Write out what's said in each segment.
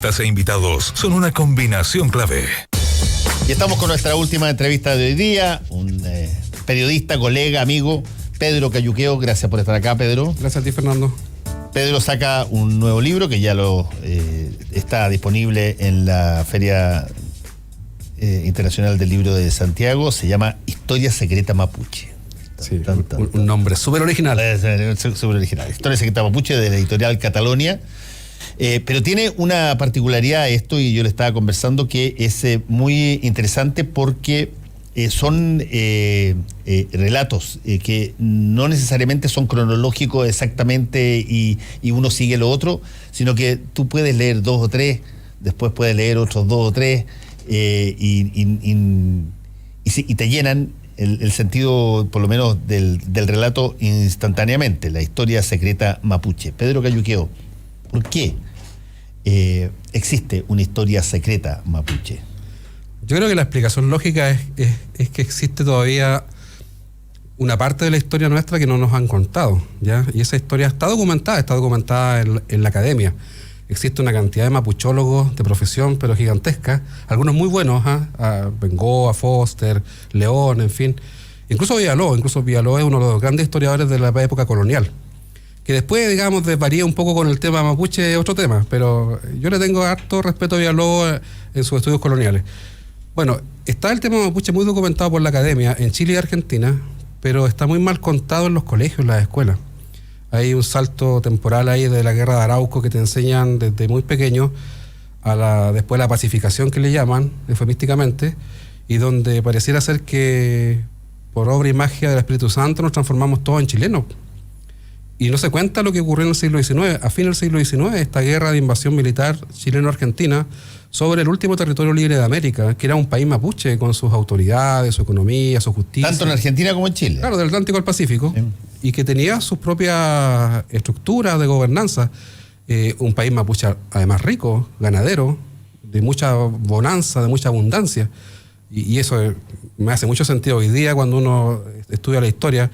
E invitados son una combinación clave. Y estamos con nuestra última entrevista de hoy día, un periodista, colega, amigo, Pedro Cayuqueo. Gracias por estar acá, Pedro. Gracias a ti, Fernando. Pedro saca un nuevo libro que ya está disponible en la Feria Internacional del Libro de Santiago. Se llama Historia Secreta Mapuche. Sí, un nombre súper original. Súper original. Historia Secreta Mapuche, de la editorial Catalonia. Pero tiene una particularidad esto, y yo le estaba conversando, que es muy interesante porque son relatos que no necesariamente son cronológicos exactamente y uno sigue lo otro, sino que tú puedes leer 2 o 3, después puedes leer otros 2 o 3 y te llenan el sentido, por lo menos, del relato instantáneamente. La Historia Secreta Mapuche. Pedro Cayuqueo, ¿por qué existe una historia secreta mapuche? Yo creo que la explicación lógica es que existe todavía una parte de la historia nuestra que no nos han contado, ¿ya? Y esa historia está documentada en la academia. Existe una cantidad de mapuchólogos de profesión, pero gigantesca, algunos muy buenos, a Bengoa, Foster, León, en fin. Incluso Villaló es uno de los grandes historiadores de la época colonial, que después, digamos, desvaría un poco con el tema mapuche, otro tema, pero yo le tengo harto respeto a Villaló en sus estudios coloniales. Bueno, está el tema mapuche muy documentado por la academia en Chile y Argentina, pero está muy mal contado en los colegios, en las escuelas. Hay un salto temporal ahí de la guerra de Arauco que te enseñan desde muy pequeño después la pacificación, que le llaman eufemísticamente, y donde pareciera ser que por obra y magia del Espíritu Santo nos transformamos todos en chilenos. Y no se cuenta lo que ocurrió en el siglo XIX. A fin del siglo XIX, esta guerra de invasión militar chileno-argentina sobre el último territorio libre de América, que era un país mapuche, con sus autoridades, su economía, su justicia. Tanto en Argentina como en Chile. Claro, del Atlántico al Pacífico. Sí. Y que tenía sus propias estructuras de gobernanza. Un país mapuche, además, rico, ganadero, de mucha bonanza, de mucha abundancia. Y eso me hace mucho sentido hoy día cuando uno estudia la historia,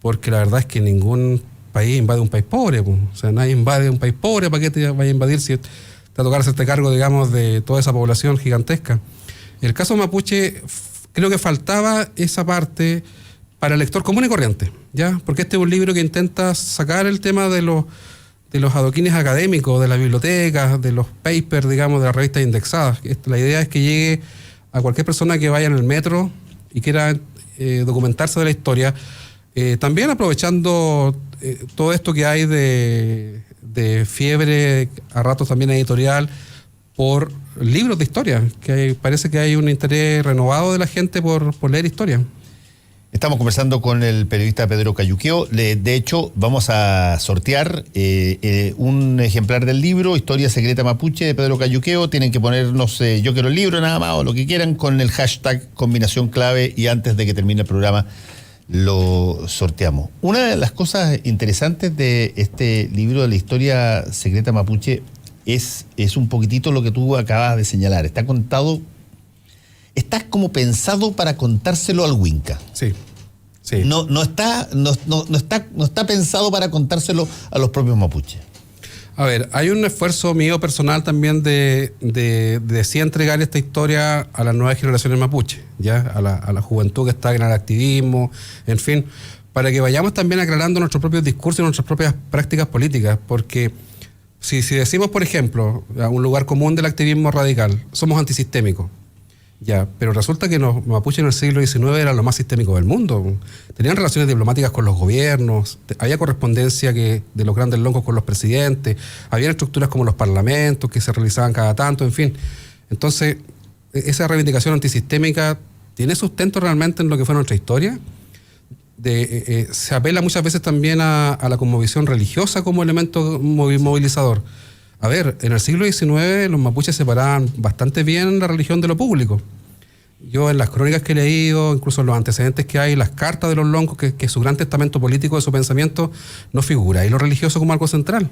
porque la verdad es que ningún país invade un país pobre. O sea, nadie invade un país pobre. ¿Para qué te vaya a invadir si te va a tocar hacerte cargo, digamos, de toda esa población gigantesca? El caso mapuche, creo que faltaba esa parte para el lector común y corriente, ¿ya? Porque este es un libro que intenta sacar el tema de los adoquines académicos, de las bibliotecas, de los papers, digamos, de las revistas indexadas. La idea es que llegue a cualquier persona que vaya en el metro y quiera documentarse de la historia, también aprovechando todo esto que hay de fiebre, a ratos también editorial, por libros de historia, que parece que hay un interés renovado de la gente por leer historia. Estamos conversando con el periodista Pedro Cayuqueo. De hecho, vamos a sortear un ejemplar del libro Historia Secreta Mapuche de Pedro Cayuqueo. Tienen que ponernos yo quiero el libro, nada más, o lo que quieran, con el hashtag combinación clave, y antes de que termine el programa lo sorteamos. Una de las cosas interesantes de este libro de la Historia Secreta Mapuche es un poquitito lo que tú acabas de señalar. Está contado, está como pensado para contárselo al Winca. Sí. No está pensado para contárselo a los propios mapuches. A ver, hay un esfuerzo mío personal también de sí entregar esta historia a las nuevas generaciones mapuche, ¿ya? A la juventud que está en el activismo, en fin, para que vayamos también aclarando nuestros propios discursos y nuestras propias prácticas políticas, porque si decimos, por ejemplo, a un lugar común del activismo radical, somos antisistémicos, ya, pero resulta que los mapuches en el siglo XIX eran lo más sistémico del mundo. Tenían relaciones diplomáticas con los gobiernos, había correspondencia de los grandes locos con los presidentes, había estructuras como los parlamentos que se realizaban cada tanto, en fin. Entonces, esa reivindicación antisistémica tiene sustento realmente en lo que fue nuestra historia. Se apela muchas veces también a la cosmovisión religiosa como elemento movilizador. A ver, en el siglo XIX los mapuches separaban bastante bien la religión de lo público. Yo en las crónicas que he leído, incluso en los antecedentes que hay, las cartas de los loncos, que su gran testamento político de su pensamiento no figura ahí lo religioso como algo central.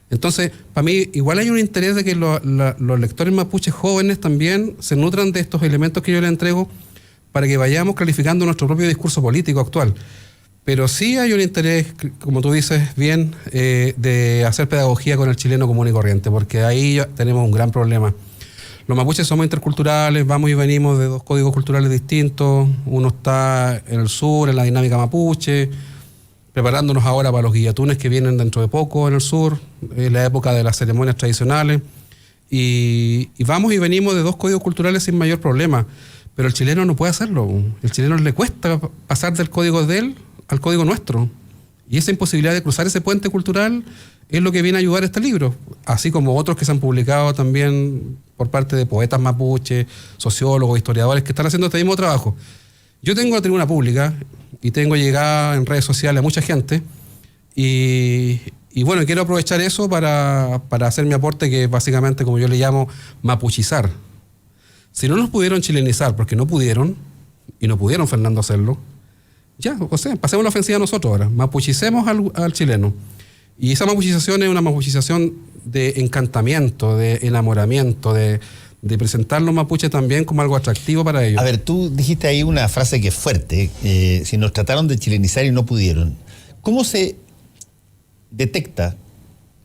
Entonces, para mí, igual hay un interés de que los lectores mapuches jóvenes también se nutran de estos elementos que yo les entrego para que vayamos clarificando nuestro propio discurso político actual. Pero sí hay un interés, como tú dices bien, de hacer pedagogía con el chileno común y corriente, porque ahí ya tenemos un gran problema. Los mapuches somos interculturales, vamos y venimos de dos códigos culturales distintos. Uno está en el sur, en la dinámica mapuche, preparándonos ahora para los guillatunes que vienen dentro de poco en el sur, en la época de las ceremonias tradicionales. Y vamos y venimos de dos códigos culturales sin mayor problema. Pero el chileno no puede hacerlo. El chileno le cuesta pasar del código de él al código nuestro. Y esa imposibilidad de cruzar ese puente cultural es lo que viene a ayudar este libro. Así como otros que se han publicado también por parte de poetas mapuches, sociólogos, historiadores que están haciendo este mismo trabajo. Yo tengo la tribuna pública y tengo llegada en redes sociales a mucha gente y bueno, quiero aprovechar eso para hacer mi aporte, que básicamente, como yo le llamo, mapuchizar. Si no nos pudieron chilenizar, porque no pudieron, y no pudieron, Fernando, hacerlo, ya, o sea, pasemos la ofensiva nosotros ahora, mapuchicemos al chileno. Y esa mapuchización es una mapuchización de encantamiento, de enamoramiento, de presentar los mapuches también como algo atractivo para ellos. A ver, tú dijiste ahí una frase que es fuerte, si nos trataron de chilenizar y no pudieron. ¿Cómo se detecta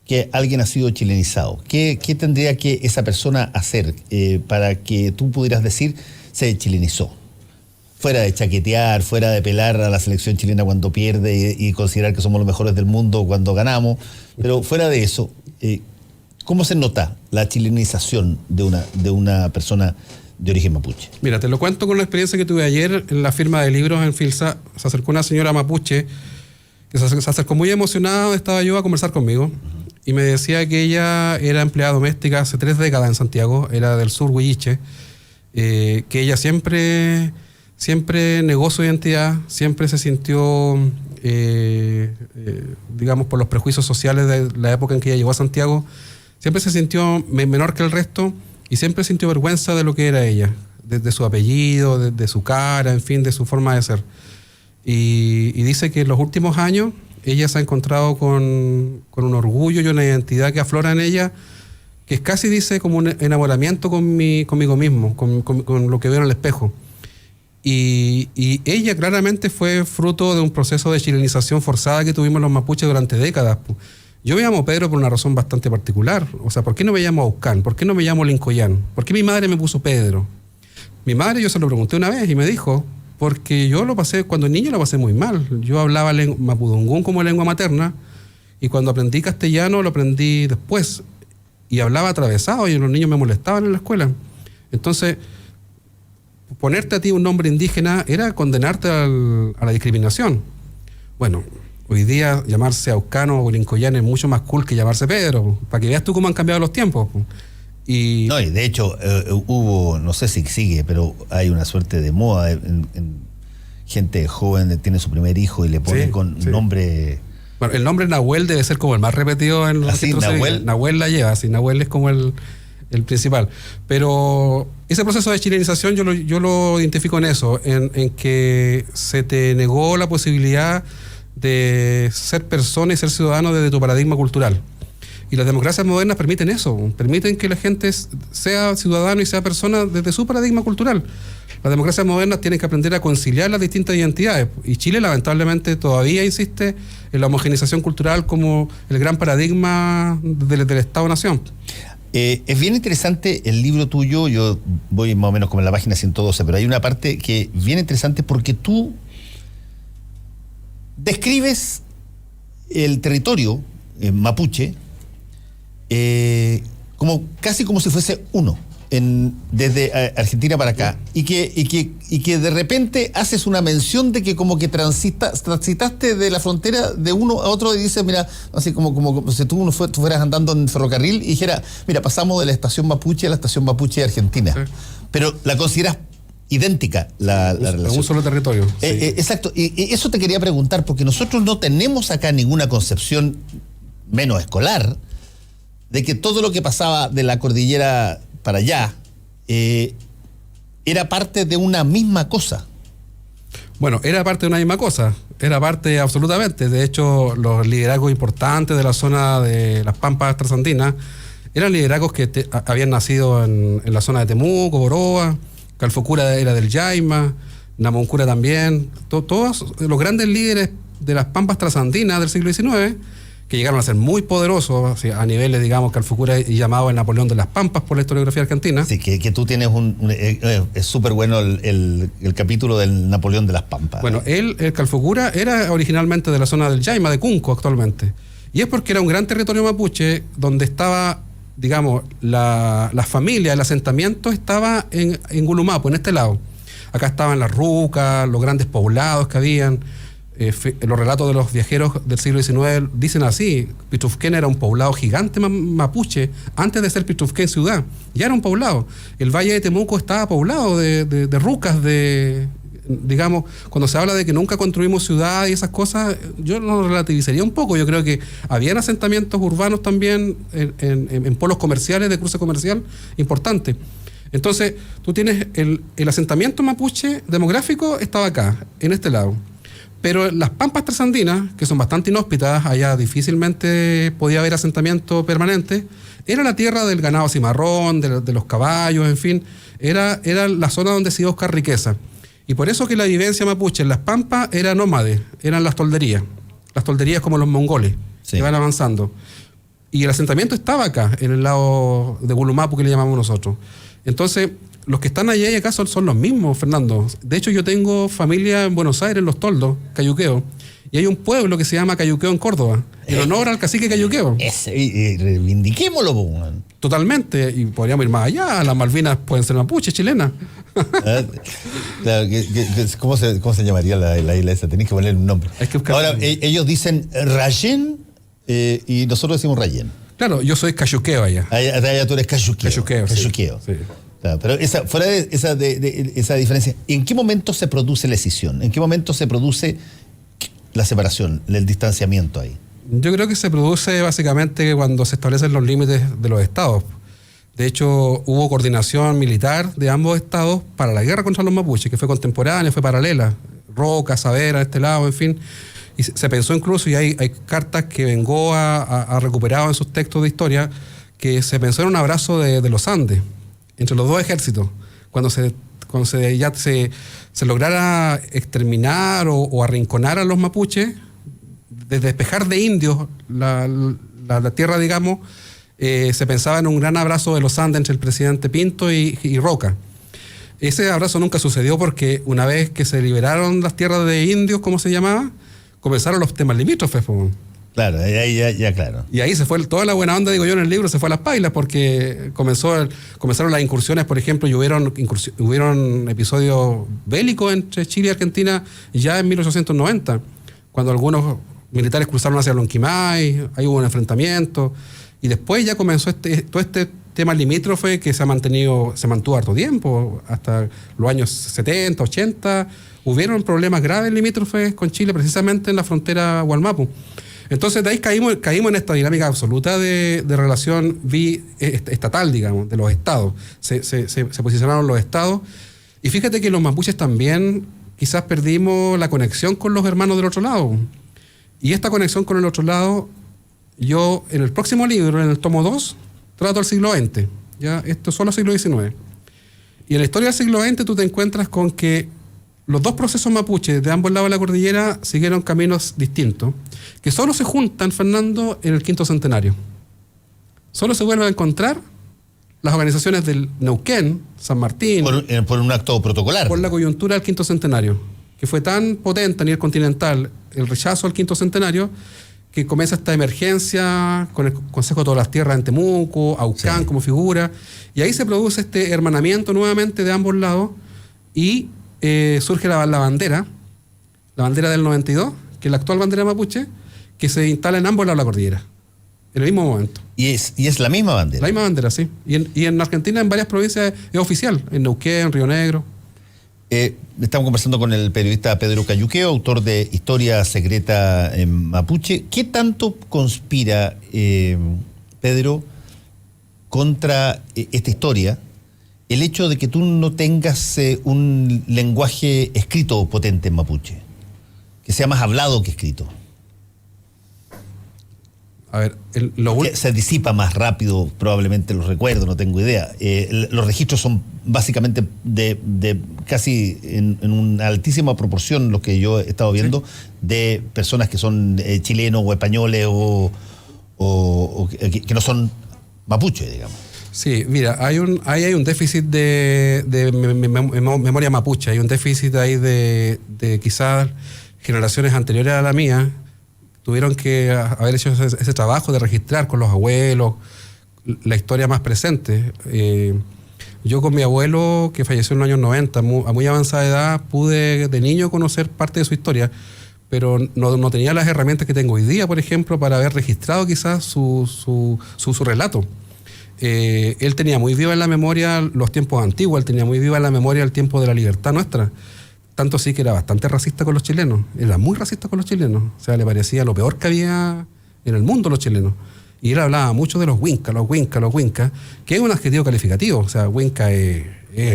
que alguien ha sido chilenizado? ¿Qué tendría que esa persona hacer para que tú pudieras decir se chilenizó? Fuera de chaquetear, fuera de pelar a la selección chilena cuando pierde y considerar que somos los mejores del mundo cuando ganamos, pero fuera de eso, ¿cómo se nota la chilenización de una persona de origen mapuche? Mira, te lo cuento con la experiencia que tuve ayer en la firma de libros en Filsa. Se acercó una señora mapuche que se acercó muy emocionada, estaba yo a conversar conmigo y me decía que ella era empleada doméstica hace 3 décadas en Santiago, era del sur Huilliche, que ella siempre negó su identidad, siempre se sintió, digamos, por los prejuicios sociales de la época en que ella llegó a Santiago, siempre se sintió menor que el resto y siempre sintió vergüenza de lo que era ella, de su apellido, de su cara, en fin, de su forma de ser. Y dice que en los últimos años ella se ha encontrado con un orgullo y una identidad que aflora en ella, que es casi, dice, como un enamoramiento conmigo mismo, con lo que veo en el espejo. Y ella claramente fue fruto de un proceso de chilenización forzada que tuvimos los mapuches durante décadas. Yo me llamo Pedro por una razón bastante particular. O sea, ¿por qué no me llamo Aucán? ¿Por qué no me llamo Lincoyán? ¿Por qué mi madre me puso Pedro? Mi madre, yo se lo pregunté una vez y me dijo, porque yo cuando niño lo pasé muy mal. Yo hablaba mapudungún como lengua materna y cuando aprendí castellano lo aprendí después y hablaba atravesado y los niños me molestaban en la escuela. Entonces, ponerte a ti un nombre indígena era condenarte a la discriminación. Bueno, hoy día llamarse Aucano o Lincoyán es mucho más cool que llamarse Pedro, para que veas tú cómo han cambiado los tiempos. Y de hecho hubo, no sé si sigue, pero hay una suerte de moda en gente joven tiene su primer hijo y le ponen nombre. Bueno, el nombre Nahuel debe ser como el más repetido en los registros civiles. Nahuel la lleva, sí, Nahuel es como el principal. Pero ese proceso de chilenización yo lo identifico en eso, en que se te negó la posibilidad de ser persona y ser ciudadano desde tu paradigma cultural. Y las democracias modernas permiten eso, permiten que la gente sea ciudadano y sea persona desde su paradigma cultural. Las democracias modernas tienen que aprender a conciliar las distintas identidades. Y Chile, lamentablemente, todavía insiste en la homogenización cultural como el gran paradigma del Estado-Nación. Es bien interesante el libro tuyo, yo voy más o menos como en la página 112, pero hay una parte que es bien interesante porque tú describes el territorio mapuche casi como si fuese uno, desde Argentina para acá, y que de repente haces una mención de que como que transitaste de la frontera de uno a otro y dices, mira, así como si tú fueras andando en ferrocarril y dijera, mira, pasamos de la estación mapuche a la estación mapuche de Argentina, sí. Pero la consideras idéntica la relación. Un solo territorio. Sí. Exacto, y eso te quería preguntar, porque nosotros no tenemos acá ninguna concepción, menos escolar, de que todo lo que pasaba de la cordillera para allá era parte de una misma cosa. Bueno, era parte de una misma cosa, era parte absolutamente. De hecho, los liderazgos importantes de la zona de las Pampas trasandinas eran liderazgos que habían nacido en la zona de Temuco, Boroa, Calfocura era del Yaima, Namoncura también. Todos los grandes líderes de las pampas trasandinas del siglo XIX, que llegaron a ser muy poderosos, o sea, a niveles, digamos, que Alfucura llamado el Napoleón de las Pampas por la historiografía argentina. Sí, que tú tienes es súper bueno el capítulo del Napoleón de las Pampas. Bueno, el Calfucura era originalmente de la zona del Yaima, de Cunco actualmente. Y es porque era un gran territorio mapuche donde estaba, digamos, la familia, el asentamiento estaba en Gulumapu, en este lado. Acá estaban las rucas, los grandes poblados que habían. Los relatos de los viajeros del siglo XIX dicen así: Pitrufquén era un poblado gigante mapuche antes de ser Pitrufquén ciudad, ya era un poblado. El Valle de Temuco estaba poblado de rucas, digamos, cuando se habla de que nunca construimos ciudad y esas cosas, yo lo relativizaría un poco. Yo creo que habían asentamientos urbanos también en polos comerciales, de cruce comercial importante. Entonces, tú tienes el asentamiento mapuche demográfico estaba acá, en este lado. Pero las pampas trasandinas, que son bastante inhóspitas, allá difícilmente podía haber asentamiento permanente, era la tierra del ganado cimarrón, de los caballos, en fin, era la zona donde se iba a buscar riqueza. Y por eso que la vivencia mapuche en las pampas era nómade, eran las tolderías como los mongoles, sí, que van avanzando. Y el asentamiento estaba acá, en el lado de Gulumapu, que le llamamos nosotros. Entonces, los que están allá y acá son los mismos, Fernando. De hecho, yo tengo familia en Buenos Aires, en Los Toldos, Cayuqueo, y hay un pueblo que se llama Cayuqueo en Córdoba, en honor al cacique Cayuqueo. Reivindiquémoslo, man. Totalmente, y podríamos ir más allá, las Malvinas pueden ser mapuche, chilenas. Claro, ¿cómo se llamaría la isla esa? Tenéis que ponerle un nombre. Ahora, ellos dicen Rayén y nosotros decimos Rayén. Claro, yo soy Cayuqueo allá. Allá tú eres Cayuqueo. Cayuqueo. Sí. Claro, pero fuera de esa diferencia, ¿en qué momento se produce la escisión? ¿En qué momento se produce la separación, el distanciamiento ahí? Yo creo que se produce básicamente cuando se establecen los límites de los estados. De hecho, hubo coordinación militar de ambos estados para la guerra contra los mapuches, que fue contemporánea, fue paralela. Roca, Saavedra, este lado, en fin. Y se pensó incluso, y hay cartas que Bengoa ha recuperado en sus textos de historia, que se pensó en un abrazo de los Andes entre los dos ejércitos, cuando se lograra exterminar o arrinconar a los mapuches, de despejar de indios la tierra, digamos, se pensaba en un gran abrazo de los Andes entre el presidente Pinto y Roca. Ese abrazo nunca sucedió porque una vez que se liberaron las tierras de indios, como se llamaba, comenzaron los temas limítrofes. Claro, ahí ya claro. Y ahí se fue toda la buena onda, digo yo, en el libro, se fue a las pailas porque comenzaron las incursiones, por ejemplo, y hubieron episodios bélicos entre Chile y Argentina ya en 1890, cuando algunos militares cruzaron hacia Lonquimay, ahí hubo un enfrentamiento, y después ya comenzó todo este tema limítrofe que se mantuvo harto tiempo, hasta los años 70, 80, hubieron problemas graves limítrofes con Chile, precisamente en la frontera Hualmapu. Entonces de ahí caímos en esta dinámica absoluta de relación estatal, digamos, de los estados. Se posicionaron los estados. Y fíjate que los mapuches también quizás perdimos la conexión con los hermanos del otro lado. Y esta conexión con el otro lado, yo en el próximo libro, en el tomo 2, trato el siglo XX. ¿Ya? Esto es solo siglo XIX. Y en la historia del siglo XX tú te encuentras con que los dos procesos mapuches de ambos lados de la cordillera siguieron caminos distintos, que solo se juntan, Fernando, en el quinto centenario. Solo se vuelven a encontrar las organizaciones del Neuquén, San Martín. Por un acto protocolar. Por la coyuntura del quinto centenario, que fue tan potente a nivel continental el rechazo al quinto centenario, que comienza esta emergencia con el Consejo de todas las Tierras en Temuco, Aucán, sí, como figura, y ahí se produce este hermanamiento nuevamente de ambos lados, y surge la bandera del 92, que es la actual bandera mapuche, que se instala en ambos lados de la cordillera, en el mismo momento. ¿Y es la misma bandera? La misma bandera, sí. Y en Argentina, en varias provincias, es oficial, en Neuquén, en Río Negro. Estamos conversando con el periodista Pedro Cayuqueo, autor de Historia Secreta en Mapuche. ¿Qué tanto conspira, Pedro, contra esta historia el hecho de que tú no tengas un lenguaje escrito potente en mapuche? Que sea más hablado que escrito. A ver, que se disipa más rápido, probablemente los recuerdos, no tengo idea. Los registros son básicamente de casi en una altísima proporción, los que yo he estado viendo, ¿sí?, de personas que son chilenos o españoles o que no son mapuche, digamos. Sí, mira, hay un déficit de memoria mapuche, hay un déficit ahí de quizás generaciones anteriores a la mía tuvieron que haber hecho ese trabajo de registrar con los abuelos la historia más presente. Yo con mi abuelo, que falleció en los años 90, a muy avanzada edad, pude de niño conocer parte de su historia, pero no tenía las herramientas que tengo hoy día, por ejemplo, para haber registrado quizás su relato. Él tenía muy viva en la memoria los tiempos antiguos, él tenía muy viva en la memoria el tiempo de la libertad nuestra. Tanto así que era bastante racista con los chilenos, era muy racista con los chilenos, o sea, le parecía lo peor que había en el mundo los chilenos. Y él hablaba mucho de los huincas, que es un adjetivo calificativo, o sea, huinca es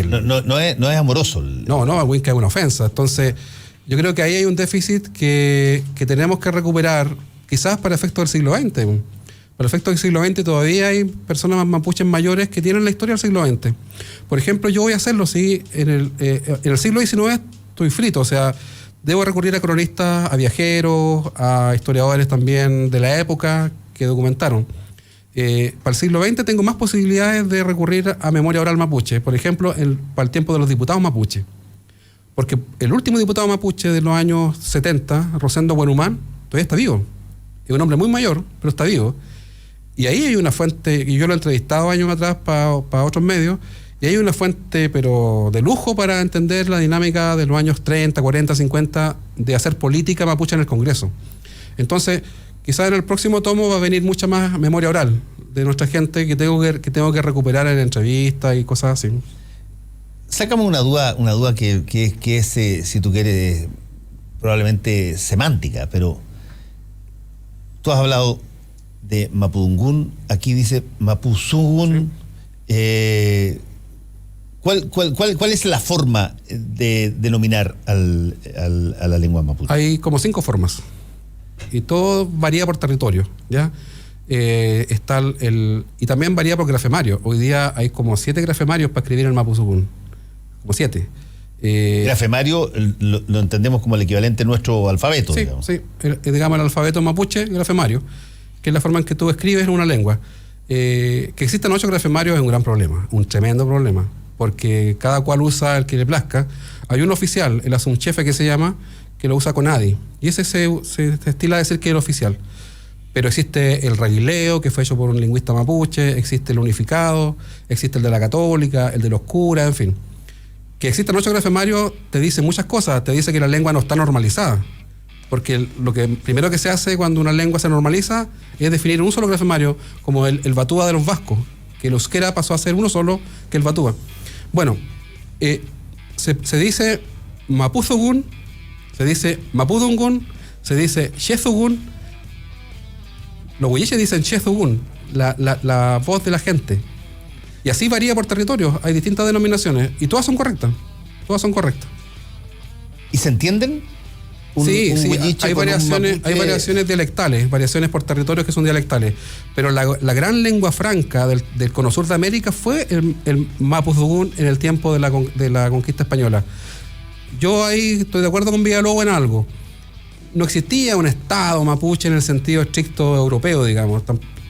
no es amoroso. No, huinca es una ofensa. Entonces, yo creo que ahí hay un déficit que tenemos que recuperar, quizás para efectos del siglo XX. Para efectos del siglo XX todavía hay personas mapuches mayores que tienen la historia del siglo XX. Por ejemplo, yo voy a hacerlo, sí, en el siglo XIX estoy frito, o sea, debo recurrir a cronistas, a viajeros, a historiadores también de la época que documentaron. Para el siglo XX tengo más posibilidades de recurrir a memoria oral mapuche, por ejemplo, para el tiempo de los diputados mapuche. Porque el último diputado mapuche de los años 70, Rosendo Buenhumán, todavía está vivo. Es un hombre muy mayor, pero está vivo. Y ahí hay una fuente, y yo lo he entrevistado años atrás para otros medios, y hay una fuente, pero de lujo, para entender la dinámica de los años 30, 40, 50, de hacer política mapuche en el Congreso. Entonces, quizás en el próximo tomo va a venir mucha más memoria oral de nuestra gente que tengo que recuperar en entrevistas y cosas así. Sácame una duda que es, si tú quieres, probablemente semántica, pero tú has hablado de Mapudungún, aquí dice Mapuzungún. Sí. ¿Cuál es la forma de denominar a la lengua mapuche? Hay como 5 formas y todo varía por territorio, ¿ya? Está y también varía por grafemario. Hoy día hay como 7 grafemarios para escribir el Mapuzungún, como 7. Grafemario lo entendemos como el equivalente nuestro alfabeto, sí, digamos. Sí, digamos el alfabeto mapuche, grafemario, que es la forma en que tú escribes en una lengua. Que existan 8 grafemarios es un gran problema, un tremendo problema, porque cada cual usa el que le plazca. Hay un oficial, el asunchefe que se llama, que lo usa con ADI, y ese se estila a decir que es el oficial. Pero existe el reguileo, que fue hecho por un lingüista mapuche, existe el unificado, existe el de la católica, el de los curas, en fin. Que existan 8 grafemarios te dice muchas cosas, te dice que la lengua no está normalizada. Porque lo que primero que se hace cuando una lengua se normaliza es definir un solo grafemario, como el batúa de los vascos, que el euskera pasó a ser uno solo que el batúa. Bueno, se dice Mapuzungún, se dice Mapudungún, se dice Xezugún. Los huilliches dicen Xezugún, la voz de la gente. Y así varía por territorios, hay distintas denominaciones y todas son correctas. ¿Y se entienden? Sí, hay variaciones dialectales, variaciones por territorios que son dialectales, pero la gran lengua franca del cono sur de América fue el Mapuzungún en el tiempo de la conquista española. Yo ahí estoy de acuerdo con Villalobos en algo. No existía un estado mapuche en el sentido estricto europeo, digamos,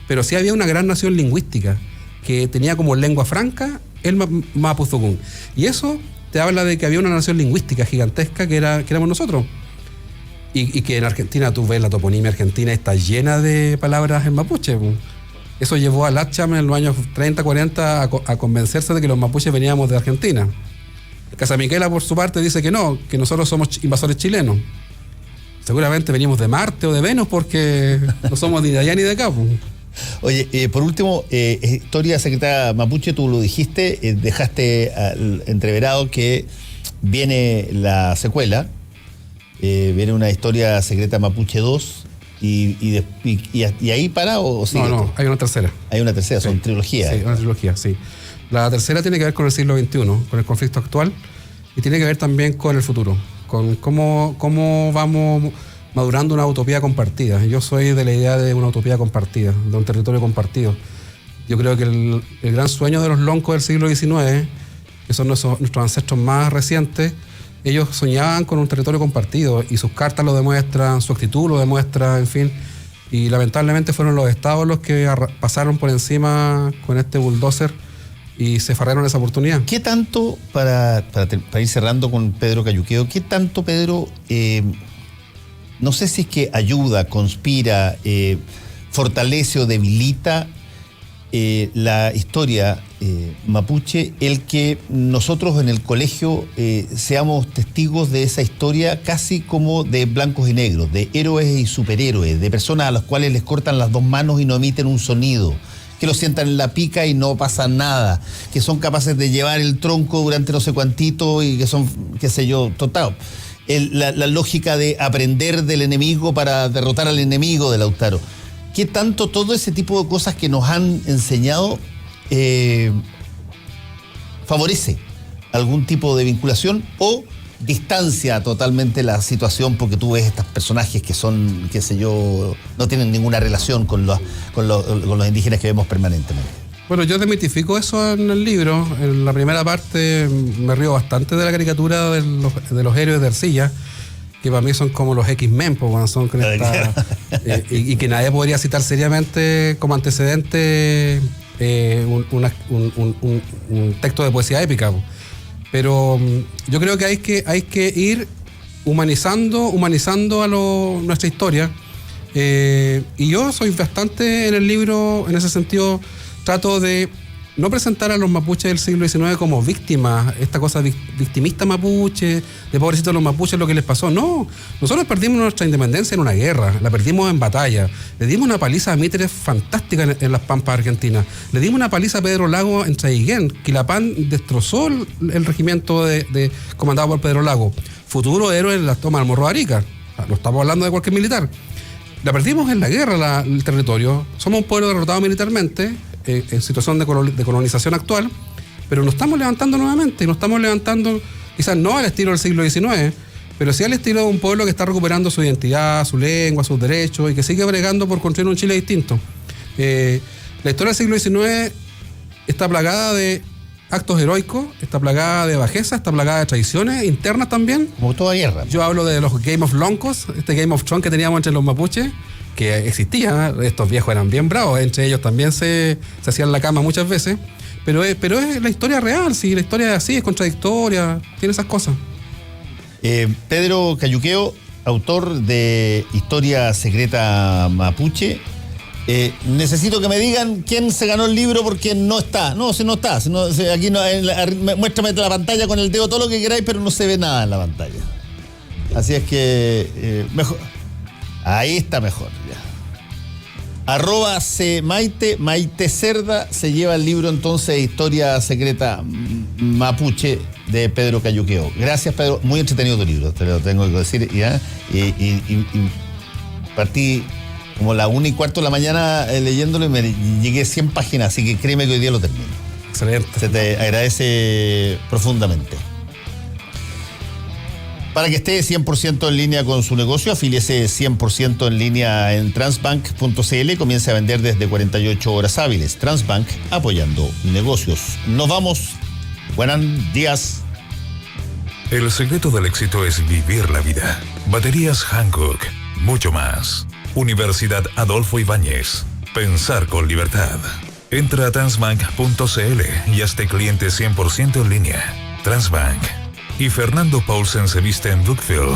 pero sí había una gran nación lingüística que tenía como lengua franca el Mapuzungún. Y eso te habla de que había una nación lingüística gigantesca que éramos nosotros. Y que en Argentina, tú ves la toponimia argentina, está llena de palabras en mapuche. Eso llevó a Latcham en los años 30, 40 a convencerse de que los mapuches veníamos de Argentina. Casamiquela, por su parte, dice que no, que nosotros somos invasores chilenos. Seguramente venimos de Marte o de Venus, porque no somos ni de allá ni de acá. Oye, por último, historia secreta mapuche, tú lo dijiste, dejaste entreverado que viene la secuela. Viene una historia secreta mapuche 2 y ahí para o sigue. No, hay una tercera. Hay una tercera, son trilogías. Sí, una trilogía, sí. La tercera tiene que ver con el siglo XXI, con el conflicto actual, y tiene que ver también con el futuro, con cómo vamos madurando una utopía compartida. Yo soy de la idea de una utopía compartida, de un territorio compartido. Yo creo que el gran sueño de los loncos del siglo XIX, que son nuestros ancestros más recientes, ellos soñaban con un territorio compartido y sus cartas lo demuestran, su actitud lo demuestra, en fin. Y lamentablemente fueron los estados los que pasaron por encima con este bulldozer y se farraron esa oportunidad. ¿Qué tanto, para ir cerrando con Pedro Cayuqueo, qué tanto, Pedro, no sé si es que ayuda, conspira, fortalece o debilita la historia mapuche, el que nosotros en el colegio seamos testigos de esa historia casi como de blancos y negros, de héroes y superhéroes, de personas a las cuales les cortan las dos manos y no emiten un sonido, que lo sientan en la pica y no pasa nada, que son capaces de llevar el tronco durante no sé cuantito y que son, qué sé yo, total. La lógica de aprender del enemigo para derrotar al enemigo de Lautaro. ¿Qué tanto todo ese tipo de cosas que nos han enseñado favorece algún tipo de vinculación o distancia totalmente la situación porque tú ves estos personajes que son, qué sé yo, no tienen ninguna relación con los indígenas que vemos permanentemente? Bueno, yo desmitifico eso en el libro. En la primera parte me río bastante de la caricatura de los héroes de arcilla, que para mí son como los X-Men, pues, son con esta, y que nadie podría citar seriamente como antecedente un texto de poesía épica. Pero yo creo que hay que ir humanizando a nuestra historia. Y yo soy bastante en el libro, en ese sentido, trato de no presentar a los mapuches del siglo XIX como víctimas, esta cosa victimista mapuche, de pobrecitos los mapuches, lo que les pasó. No, nosotros perdimos nuestra independencia en una guerra, la perdimos en batalla, le dimos una paliza a Mitre fantástica en las pampas argentinas, le dimos una paliza a Pedro Lago en Traiguén, Quilapán destrozó el regimiento comandado por Pedro Lago, futuro héroe en las tomas del Morro de Arica, no estamos hablando de cualquier militar. La perdimos en la guerra, el territorio, somos un pueblo derrotado militarmente, en situación de colonización actual, pero nos estamos levantando nuevamente, y nos estamos levantando quizás no al estilo del siglo XIX, pero sí al estilo de un pueblo que está recuperando su identidad, su lengua, sus derechos y que sigue bregando por construir un Chile distinto. La historia del siglo XIX está plagada de actos heroicos, está plagada de bajeza, está plagada de traiciones internas también. Como toda guerra. Yo hablo de los Game of Loncos, este Game of Thrones que teníamos entre los mapuches, que existía, estos viejos eran bien bravos, entre ellos también se hacían la cama muchas veces, pero es la historia real, sí, la historia es así, es contradictoria, tiene esas cosas. Pedro Cayuqueo, autor de Historia Secreta Mapuche. Necesito que me digan quién se ganó el libro porque no está. No, si no está. Aquí no, muéstrame la pantalla con el dedo todo lo que queráis, pero no se ve nada en la pantalla. Así es que mejor. Ahí está mejor. Ya. @Maite Cerda se lleva el libro entonces Historia Secreta Mapuche de Pedro Cayuqueo. Gracias, Pedro. Muy entretenido tu libro, te lo tengo que decir. ¿Ya? Y partí como la 1:15 de la mañana leyéndolo y me llegué a 100 páginas, así que créeme que hoy día lo termino. Excelente. Se te agradece profundamente. Para que esté 100% en línea con su negocio, afíliese 100% en línea en transbank.cl y comience a vender desde 48 horas hábiles. Transbank, apoyando negocios. Nos vamos. Buenos días. El secreto del éxito es vivir la vida. Baterías Hankook, mucho más. Universidad Adolfo Ibáñez. Pensar con libertad. Entra a transbank.cl y hazte cliente 100% en línea. Transbank. Y Fernando Paulsen se viste en Brookfield,